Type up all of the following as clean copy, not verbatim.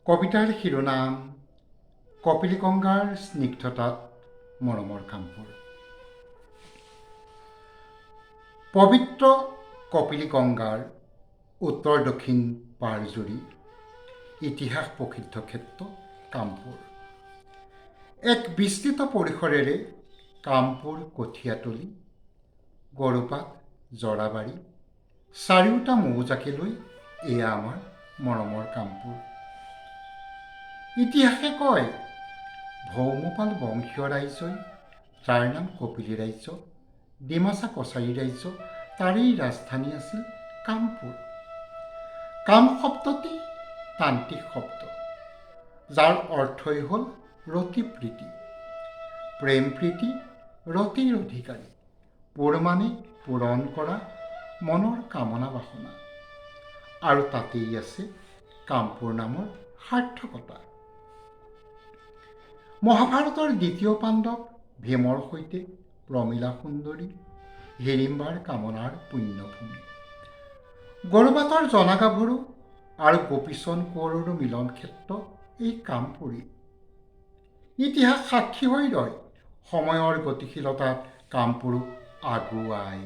কবিতাৰ শিৰোনাম কপিলিগংগাৰ স্নিগ্ধতাত মৰমৰ কামপুৰ। পবিত্ৰ কপিলিগংগাৰ উত্তৰ দক্ষিণ পাৰজুৰি ইতিহাস প্ৰসিদ্ধ ক্ষেত্ৰ কামপুৰ। এক বিস্তৃত পৰিসৰেৰে কামপুৰ কঠীয়াতলী, গৰুপাট, জৰাবাৰী চাৰিওটা মৌজাকে লৈ এয়া আমাৰ মৰমৰ কামপুৰ। ইতিহাসে কয় ভৌমপাল বংশীয় ৰাজ্যই, যাৰ নাম কপিলী ৰাজ্য, ডিমাচা কছাৰী ৰাজ্য, তাৰেই ৰাজধানী আছিল কামপুৰ। কাম শব্দটি তান্ত্ৰিক শব্দ, যাৰ অৰ্থই হ'ল ৰতি প্ৰীতি, প্ৰেম প্ৰীতি, ৰতিৰ অধিকাৰী। পুৰ মানে পূৰণ কৰা মনৰ কামনা বাসনা, আৰু তাতেই আছে কামপুৰ নামৰ সাৰ্থকতা। মহাভাৰতৰ দ্বিতীয় পাণ্ডৱ ভীমৰ সৈতে প্ৰমীলা সুন্দৰী হিড়িম্বাৰ কামনাৰ পুণ্যভূমি। গৰুবাটৰ জনাগাভৰু আৰু গোপীচন্দ কোঁৱৰৰো মিলন ক্ষেত্ৰ এই কামপুৰী। ইতিহাস সাক্ষী হৈ ৰয় সময়ৰ গতিশীলতাত কামপুৰ আগুৱাই।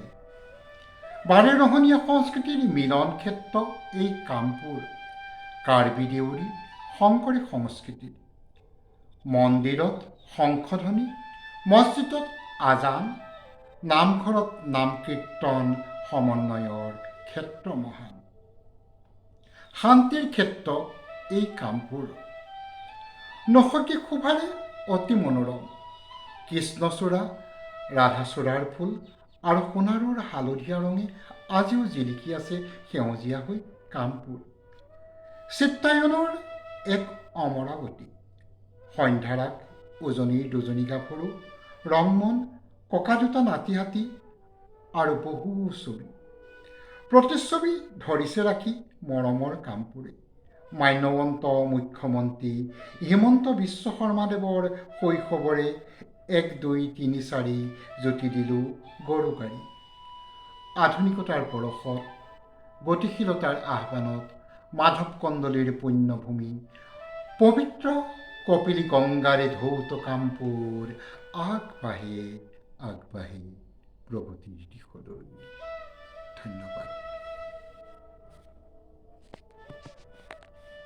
বাৰেৰহণীয়া সংস্কৃতিৰ মিলন ক্ষেত্ৰ এই কামপুৰ। কাৰ্বি দেউৰী শংকৰী সংস্কৃতিৰ মন্দিৰত শংখধ্বনি, মছজিদত আজান, নামঘৰত নাম কীৰ্তন সমন্বয়ৰ ক্ষেত্ৰ মহান। শান্তিৰ ক্ষেত্ৰ এই কামপুৰ। নৈসৰ্গিক শোভাৰে অতি মনোৰম। কৃষ্ণচূড়া, ৰাধাচূড়াৰ ফুল আৰু সোণাৰুৰ হালধীয়া ৰঙে আজিও জিলিকি আছে সেউজীয়া হৈ কামপুৰ। চিত্ৰায়নৰ এক অমৰাৱতী, সন্ধ্যাৰাগ, উজনিৰ দুজনী গাভৰু, ৰংমন, ককা দুটা নাতি হাতী আৰু বহু ছবি। প্ৰতিচ্ছবি ধৰিছে ৰাখি মৰমৰ কামপুৰে। মান্যৱন্ত মুখ্যমন্ত্ৰী হিমন্ত বিশ্ব শৰ্মাদেৱৰ শৈশৱৰে 1, 2, 3, 4 জুতি দিলোঁ গৰু গাড়ী। আধুনিকতাৰ পৰশত, গতিশীলতাৰ আহ্বানত মাধৱ কন্দলীৰ পুণ্যভূমি পবিত্ৰ কপিলিগংগাৰে ধৌত কামপুৰ আগবাঢ়ে আগবাঢ়ে প্ৰগতিৰ দিশলৈ। ধন্যবাদ।